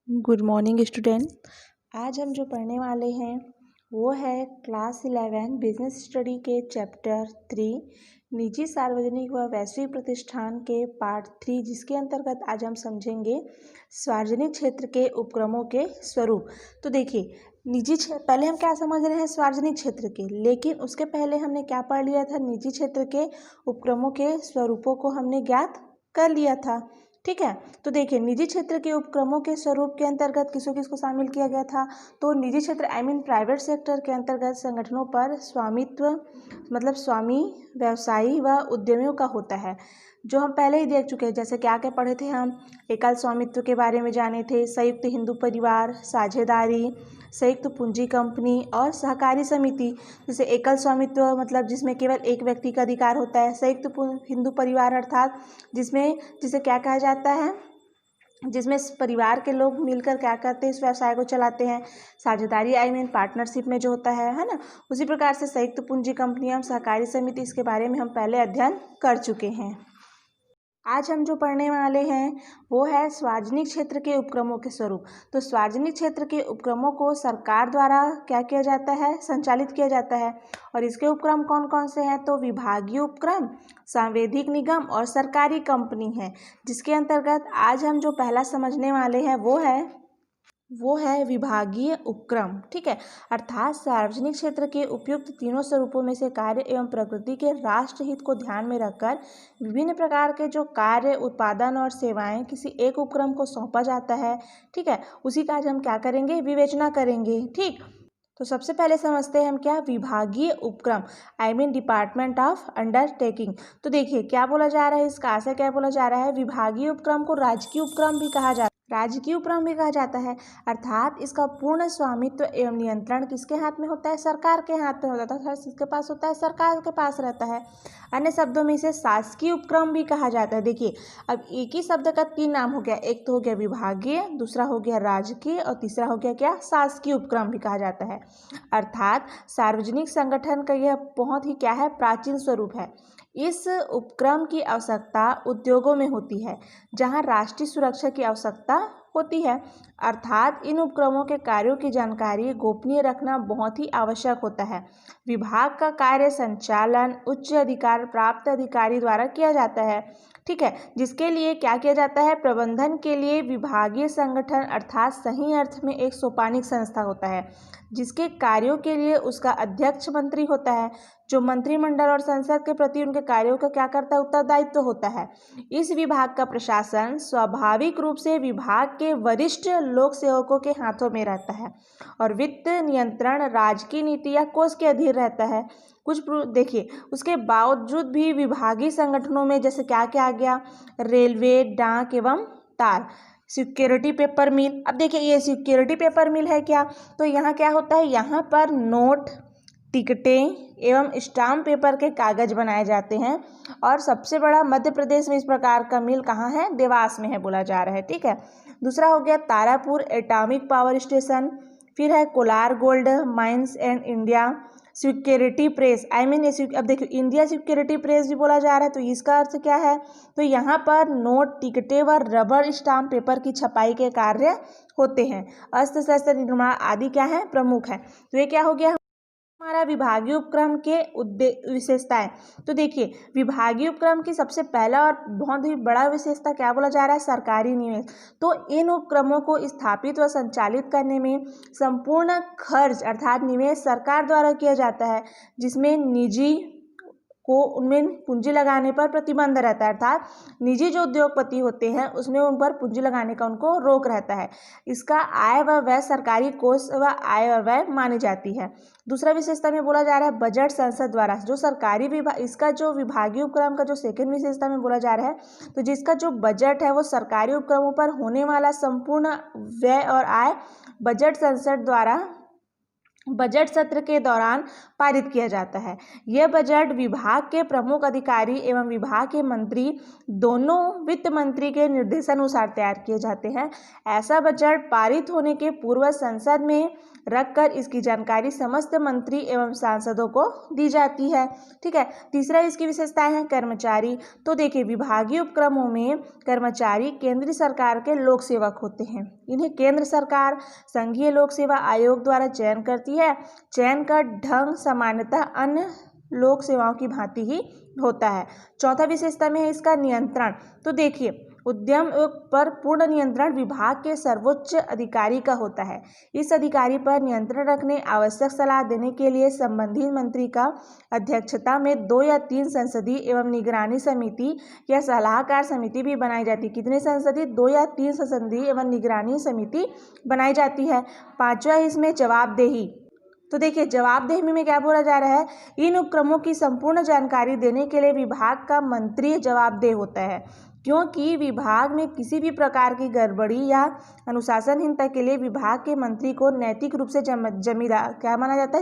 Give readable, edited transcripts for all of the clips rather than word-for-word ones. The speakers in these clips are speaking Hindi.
Good morning student. आज हम जो पढ़ने वाले हैं वो है क्लास 11 बिजनेस स्टडी के चैप्टर 3 निजी सार्वजनिक व वैश्विक प्रतिष्ठान के पार्ट 3, जिसके अंतर्गत आज हम समझेंगे सार्वजनिक क्षेत्र के उपक्रमों के स्वरूप। तो देखिए, निजी क्षेत्र पहले हम क्या समझ रहे हैं सार्वजनिक क्षेत्र के, लेकिन उसके पहले हमने क्या पढ़ लिया था, निजी क्षेत्र के उपक्रमों के स्वरूपों को हमने ज्ञात कर लिया था। ठीक है, तो देखिए निजी क्षेत्र के उपक्रमों के स्वरूप के अंतर्गत किसको किसको शामिल किया गया था। तो निजी क्षेत्र प्राइवेट सेक्टर के अंतर्गत संगठनों पर स्वामित्व मतलब स्वामी व्यवसायी व उद्यमियों का होता है, जो हम पहले ही देख चुके हैं। जैसे क्या क्या पढ़े थे हम, एकल स्वामित्व के बारे में जाने थे, संयुक्त हिंदू परिवार, साझेदारी, संयुक्त पूंजी कंपनी और सहकारी समिति। जैसे एकल स्वामित्व मतलब जिसमें केवल एक व्यक्ति का अधिकार होता है, संयुक्त हिंदू परिवार अर्थात जिसे क्या कहा जाता है, जिसमें परिवार के लोग मिलकर क्या करते हैं, इस व्यवसाय को चलाते हैं। साझेदारी पार्टनरशिप में जो होता है ना। उसी प्रकार से संयुक्त पूंजी कंपनियां, सहकारी समिति, इसके बारे में हम पहले अध्ययन कर चुके हैं। आज हम जो पढ़ने वाले हैं वो है सार्वजनिक क्षेत्र के उपक्रमों के स्वरूप। तो सार्वजनिक क्षेत्र के उपक्रमों को सरकार द्वारा क्या किया जाता है, संचालित किया जाता है। और इसके उपक्रम कौन कौन से हैं, तो विभागीय उपक्रम, सांविधिक निगम और सरकारी कंपनी है। जिसके अंतर्गत आज हम जो पहला समझने वाले हैं वो है विभागीय उपक्रम। ठीक है, अर्थात सार्वजनिक क्षेत्र के उपयुक्त तीनों स्वरूपों में से कार्य एवं प्रकृति के राष्ट्रहित को ध्यान में रखकर विभिन्न प्रकार के जो कार्य, उत्पादन और सेवाएं किसी एक उपक्रम को सौंपा जाता है। ठीक है, उसी का आज हम क्या करेंगे, विवेचना करेंगे। ठीक, तो सबसे पहले समझते हैं हम क्या, विभागीय उपक्रम डिपार्टमेंट ऑफ अंडरटेकिंग। तो देखिए क्या बोला जा रहा है, इसका आशय क्या बोला जा रहा है, विभागीय उपक्रम को राजकीय उपक्रम भी कहा जाता है। अर्थात इसका पूर्ण स्वामित्व एवं नियंत्रण किसके हाथ में होता है, सरकार के हाथ में होता है। किसके पास होता है, सरकार के पास रहता है। अन्य शब्दों में इसे शासकीय उपक्रम भी कहा जाता है। देखिए, अब एक ही शब्द का तीन नाम हो गया, एक तो हो गया विभागीय, दूसरा हो गया राजकीय और तीसरा हो गया क्या, शासकीय उपक्रम भी कहा जाता है। अर्थात सार्वजनिक संगठन का यह बहुत ही क्या है, प्राचीन स्वरूप है। इस उपक्रम की आवश्यकता उद्योगों में होती है, जहां राष्ट्रीय सुरक्षा की आवश्यकता होती है। अर्थात इन उपक्रमों के कार्यों की जानकारी गोपनीय रखना बहुत ही आवश्यक होता है। विभाग का कार्य संचालन उच्च अधिकार प्राप्त अधिकारी द्वारा किया जाता है। ठीक है, जिसके लिए क्या किया जाता है, प्रबंधन के लिए विभागीय संगठन अर्थात सही अर्थ में एक सोपानिक संस्था होता है, जिसके कार्यों के लिए उसका अध्यक्ष मंत्री होता है, जो मंत्रिमंडल और संसद के प्रति उनके कार्यों का क्या करता है, उत्तरदायित्व होता है। इस विभाग का प्रशासन स्वाभाविक रूप से विभाग के वरिष्ठ लोक सेवकों के हाथों में रहता है और वित्त नियंत्रण राजकीय नीति या कोष के अधीन रहता है। देखिए, उसके बावजूद भी विभागीय संगठनों में जैसे क्या क्या आ गया, रेलवे, डाक एवं तार, सिक्योरिटी पेपर मिल। अब देखिए ये सिक्योरिटी पेपर मिल है क्या, तो यहाँ क्या होता है, यहाँ पर नोट, टिकटें एवं स्टाम्प पेपर के कागज बनाए जाते हैं। और सबसे बड़ा मध्य प्रदेश में इस प्रकार का मिल कहाँ है, देवास में है बोला जा रहा है। ठीक है, दूसरा हो गया तारापुर एटॉमिक पावर स्टेशन, फिर है Kolar gold mines and India security press. अब देखिए इंडिया सिक्योरिटी प्रेस भी बोला जा रहा है, तो इसका अर्थ क्या है, तो यहाँ पर नोट, टिकटें व रबर स्टाम्प पेपर की छपाई के कार्य होते हैं। अस्त्र शस्त्र निर्माण आदि क्या है, प्रमुख है। तो ये क्या हो गया हमारा विभागीय उपक्रम के विशेषताएं। तो देखिए विभागीय उपक्रम की सबसे पहला और बहुत ही बड़ा विशेषता क्या बोला जा रहा है, सरकारी निवेश। तो इन उपक्रमों को स्थापित व संचालित करने में संपूर्ण खर्च अर्थात निवेश सरकार द्वारा किया जाता है, जिसमें निजी को उनमें पूंजी लगाने पर प्रतिबंध रहता है। अर्थात निजी जो उद्योगपति होते हैं उसमें उन पर पूंजी लगाने का उनको रोक रहता है। इसका आय व व्यय सरकारी कोष व आय व व्यय मानी जाती है। दूसरा विशेषता में बोला जा रहा है बजट संसद द्वारा जो सरकारी विभाग, इसका जो विभागीय उपक्रम का जो सेकंड विशेषता में बोला जा रहा है, तो जिसका जो बजट है वो सरकारी उपक्रमों पर होने वाला संपूर्ण व्यय और आय बजट संसद द्वारा बजट सत्र के दौरान पारित किया जाता है। यह बजट विभाग के प्रमुख अधिकारी एवं विभाग के मंत्री दोनों वित्त मंत्री के निर्देशानुसार तैयार किए जाते हैं। ऐसा बजट पारित होने के पूर्व संसद में रखकर इसकी जानकारी समस्त मंत्री एवं सांसदों को दी जाती है। ठीक है। तीसरा इसकी विशेषताएं हैं कर्मचारी। तो देखिए, विभागीय उपक्रमों में कर्मचारी केंद्र सरकार के लोक सेवक होते हैं। इन्हें केंद्र सरकार संघीय लोक सेवा आयोग द्वारा चयन करती है। चयन का ढंग सामान्यतः अन्य लोक सेवाओं की भांति ही होता है। चौथा विशेषता में है इसका नियंत्रण। तो देखिए, उद्यम पर पूर्ण नियंत्रण विभाग के सर्वोच्च अधिकारी का होता है। इस अधिकारी पर नियंत्रण रखने, आवश्यक सलाह देने के लिए संबंधित मंत्री का अध्यक्षता में 2 या 3 संसदीय एवं निगरानी समिति या सलाहकार समिति भी बनाई जाती है। कितने संसदीय? 2 या 3 संसदीय एवं निगरानी समिति बनाई जाती है। पांचवा इसमें जवाबदेही। तो देखिए, जवाबदेही में क्या बोला जा रहा है? इन उपक्रमों की संपूर्ण जानकारी देने के लिए विभाग का मंत्री जवाबदेह होता है, क्योंकि विभाग में किसी भी प्रकार की गड़बड़ी या अनुशासनहीनता के लिए विभाग के मंत्री को नैतिक रूप से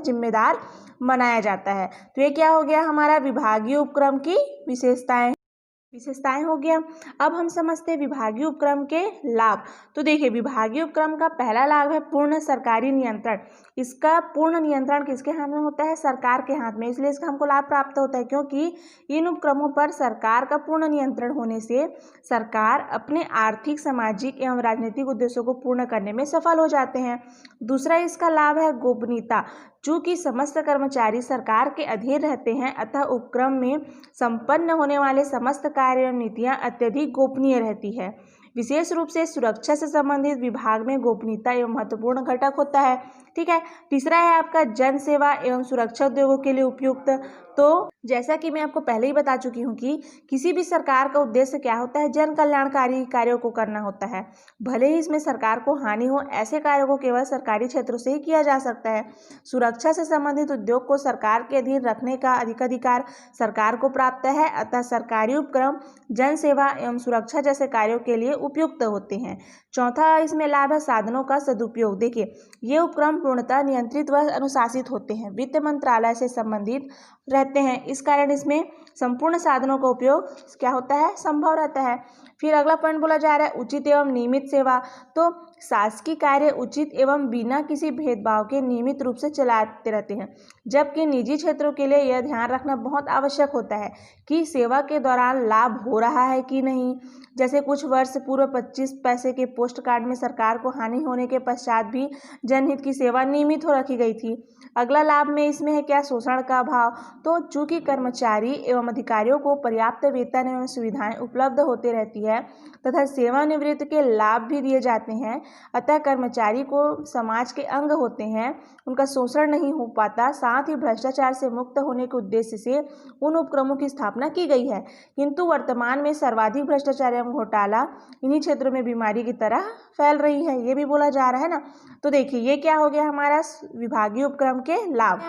जिम्मेदार बनाया जाता है। तो ये क्या हो गया हमारा विभागीय उपक्रम की विशेषताएं हो गया। अब हम समझते हैं विभागीय उपक्रम के लाभ। तो देखिए, विभागीय उपक्रम का पहला लाभ है पूर्ण सरकारी नियंत्रण। इसका पूर्ण नियंत्रण किसके हाथ में होता है? सरकार के हाथ में। इसलिए इसका हमको लाभ प्राप्त होता है, क्योंकि इन उपक्रमों पर सरकार का पूर्ण नियंत्रण होने से सरकार अपने आर्थिक, सामाजिक एवं राजनीतिक उद्देश्यों को पूर्ण करने में सफल हो जाते हैं। दूसरा इसका लाभ है गोपनीयता। चूंकि समस्त कर्मचारी सरकार के अधीन रहते हैं, अतः उपक्रम में संपन्न होने वाले समस्त कार्य एवं नीतियां अत्यधिक गोपनीय रहती है। विशेष रूप से सुरक्षा से संबंधित विभाग में गोपनीयता एवं महत्वपूर्ण घटक होता है। ठीक है। तीसरा है आपका जन सेवा एवं सुरक्षा उद्योगों के लिए उपयुक्त। तो जैसा कि मैं आपको पहले ही बता चुकी हूँ कि किसी भी सरकार का उद्देश्य क्या होता है? जन कल्याणकारी कार्यों को करना होता है। भले ही इसमें सरकार को हानि हो, ऐसे कार्यों को केवल सरकारी क्षेत्रों से ही किया जा सकता है। सुरक्षा से संबंधित उद्योग को सरकार के अधीन रखने का अधिकार सरकार को प्राप्त है, अतः सरकारी उपक्रम जन सेवा एवं सुरक्षा जैसे कार्यों के लिए उपयुक्त होते हैं। चौथा इसमें लाभ है साधनों का सदुपयोग। देखिए, ये उपक्रम पूर्णतः नियंत्रित व अनुशासित होते हैं, वित्त मंत्रालय से संबंधित रहते हैं। इस कारण इसमें संपूर्ण साधनों का उपयोग क्या होता है? संभव रहता है। फिर अगला पॉइंट बोला जा रहा है उचित एवं नियमित सेवा। तो शासकीय कार्य उचित एवं बिना किसी भेदभाव के नियमित रूप से चलाते रहते हैं, जबकि निजी क्षेत्रों के लिए यह ध्यान रखना बहुत आवश्यक होता है कि सेवा के दौरान लाभ हो रहा है कि नहीं। जैसे कुछ वर्ष पूर्व 25 पैसे के पोस्ट कार्ड में सरकार को हानि होने के पश्चात भी जनहित की सेवा नियमित हो रखी गई थी। अगला लाभ में इसमें है क्या? शोषण का अभाव। तो चूंकि कर्मचारी एवं अधिकारियों को पर्याप्त वेतन एवं सुविधाएं उपलब्ध होती रहती है तथा सेवानिवृत्ति के लाभ भी दिए जाते हैं, अतः कर्मचारी को समाज के अंग होते हैं, उनका शोषण नहीं हो पाता। साथ ही भ्रष्टाचार से मुक्त होने के उद्देश्य से उन उपक्रमों की स्थापना की गई है। किंतु वर्तमान में सर्वाधिक भ्रष्टाचार एवं घोटाला इन्हीं क्षेत्रों में बीमारी की तरह फैल रही है, ये भी बोला जा रहा है ना। तो देखिए, ये क्या हो गया हमारा विभागीय उपक्रम के लाभ।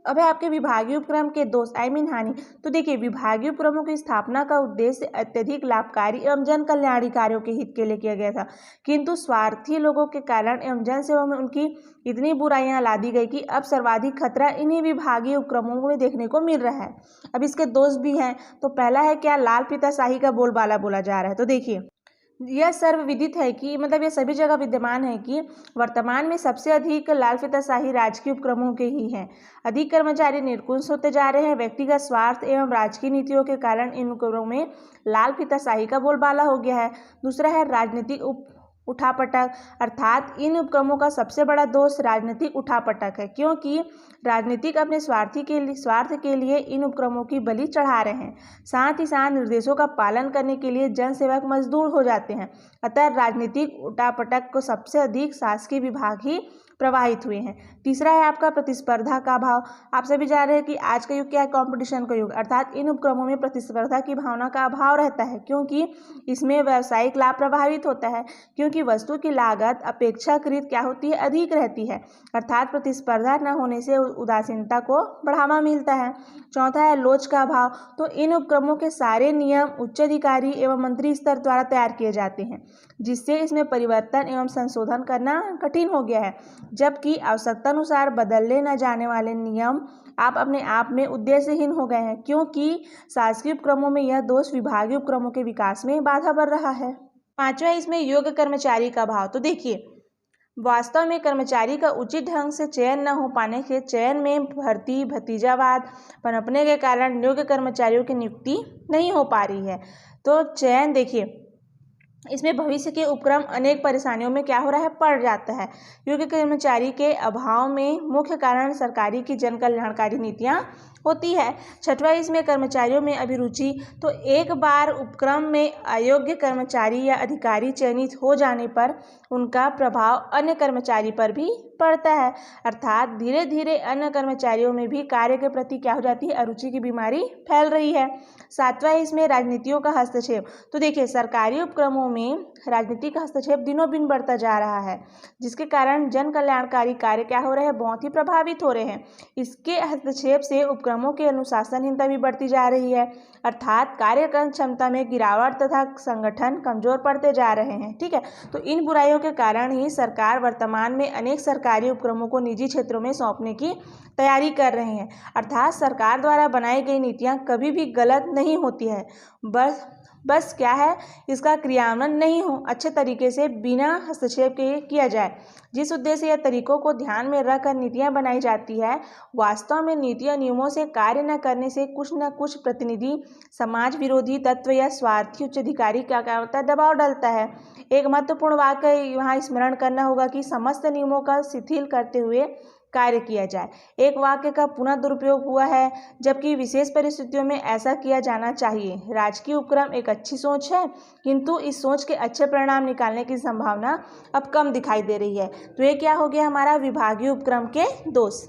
अब है आपके विभागीय उपक्रम के दोष हानि। तो देखिए, विभागीय उपक्रमों की स्थापना का उद्देश्य अत्यधिक लाभकारी एवं जन कल्याणकारी कार्यों के हित के लिए किया गया था, किंतु स्वार्थी लोगों के कारण एवं जन सेवा में उनकी इतनी बुराइयां ला दी गई कि अब सर्वाधिक खतरा इन्हीं विभागीय उपक्रमों में देखने को मिल रहा है। अब इसके दोष भी हैं। तो पहला है क्या? लाल फीताशाही का बोलबाला बोला जा रहा है। तो देखिए, यह सर्वविदित है कि यह सभी जगह विद्यमान है कि वर्तमान में सबसे अधिक लाल फीताशाही राजकीय उपक्रमों के ही हैं। अधिक कर्मचारी निर्कुंश होते जा रहे हैं। व्यक्तिगत स्वार्थ एवं राजकीय नीतियों के कारण इन उपक्रमों में लाल फीताशाही का बोलबाला हो गया है। दूसरा है राजनीतिक उठापटक, अर्थात इन उपक्रमों का सबसे बड़ा दोष राजनीतिक उठापटक है, क्योंकि राजनीतिक अपने स्वार्थ के लिए इन उपक्रमों की बलि चढ़ा रहे हैं। साथ ही साथ निर्देशों का पालन करने के लिए जनसेवक मजदूर हो जाते हैं। अतः राजनीतिक उठापटक को सबसे अधिक शासकीय विभाग ही प्रवाहित हुए हैं। तीसरा है आपका प्रतिस्पर्धा का अभाव। आप सभी जान रहे हैं कि आज का युग क्या है? कंपटीशन का युग, अर्थात इन उपक्रमों में प्रतिस्पर्धा की भावना का अभाव रहता है, क्योंकि इसमें व्यावसायिक लाभ प्रभावित होता है, क्योंकि वस्तु की लागत अपेक्षाकृत क्या होती है? अधिक रहती है, अर्थात प्रतिस्पर्धा न होने से उदासीनता को बढ़ावा मिलता है। चौथा है लोच का अभाव। तो इन उपक्रमों के सारे नियम उच्च अधिकारी एवं मंत्री स्तर द्वारा तैयार किए जाते हैं, जिससे इसमें परिवर्तन एवं संशोधन करना कठिन हो गया है। जबकि आवश्यकतानुसार बदलने न जाने वाले नियम आप अपने आप में उद्देश्यहीन हो गए हैं, क्योंकि शासकीय उपक्रमों में यह दोष विभागीय उपक्रमों के विकास में बाधा बन रहा है। पांचवा है इसमें योग्य कर्मचारी का अभाव। तो देखिए, वास्तव में कर्मचारी का उचित ढंग से चयन न हो पाने के चयन में भर्ती भतीजावाद पनपने के कारण योग्य कर्मचारियों की नियुक्ति नहीं हो पा रही है। तो चयन देखिए, इसमें भविष्य के उपक्रम अनेक परेशानियों में क्या हो रहा है, पड़ जाता है। योग्य कर्मचारी के अभाव में मुख्य कारण सरकारी की जन कल्याणकारी नीतियाँ होती है। छठवां इसमें कर्मचारियों में अभिरुचि। तो एक बार उपक्रम में अयोग्य कर्मचारी या अधिकारी चयनित हो जाने पर उनका प्रभाव अन्य कर्मचारी पर भी पड़ता है, अर्थात धीरे धीरे अन्य कर्मचारियों में भी कार्य के प्रति क्या हो जाती है, अरुचि की बीमारी फैल रही है। सातवां इसमें राजनीतियों का हस्तक्षेप। तो देखिए, सरकारी उपक्रमों में राजनीति का हस्तक्षेप दिनों दिन बढ़ता जा रहा है, जिसके कारण जन कल्याणकारी कार्य क्या हो रहे हैं, बहुत ही प्रभावित हो रहे हैं। इसके हस्तक्षेप से उपक्रमों की अनुशासनहीनता भी बढ़ती जा रही है, अर्थात कार्य क्षमता में गिरावट तथा संगठन कमजोर पड़ते जा रहे हैं। ठीक है, तो इन बुराइयों के कारण ही सरकार वर्तमान में अनेक सरकारी उपक्रमों को निजी क्षेत्रों में सौंपने की तैयारी कर रहे हैं, अर्थात सरकार द्वारा बनाई गई नीतियां कभी भी गलत नहीं होती है, बस क्या है, इसका क्रियान्वयन नहीं हो अच्छे तरीके से बिना हस्तक्षेप के किया जाए। जिस उद्देश्य या तरीकों को ध्यान में रखकर नीतियां बनाई जाती है, वास्तव में नीतियां नियमों से कार्य न करने से कुछ न कुछ प्रतिनिधि समाज विरोधी तत्व या स्वार्थी उच्च अधिकारी क्या होता है, दबाव डालता है। एक महत्वपूर्ण वाक्य यहाँ स्मरण करना होगा कि समस्त नियमों का शिथिल करते हुए कार्य किया जाए। एक वाक्य का पुनः दुरुपयोग हुआ है, जबकि विशेष परिस्थितियों में ऐसा किया जाना चाहिए। राजकीय उपक्रम एक अच्छी सोच है, किंतु इस सोच के अच्छे परिणाम निकालने की संभावना अब कम दिखाई दे रही है। तो ये क्या हो गया, हमारा विभागीय उपक्रम के दोष।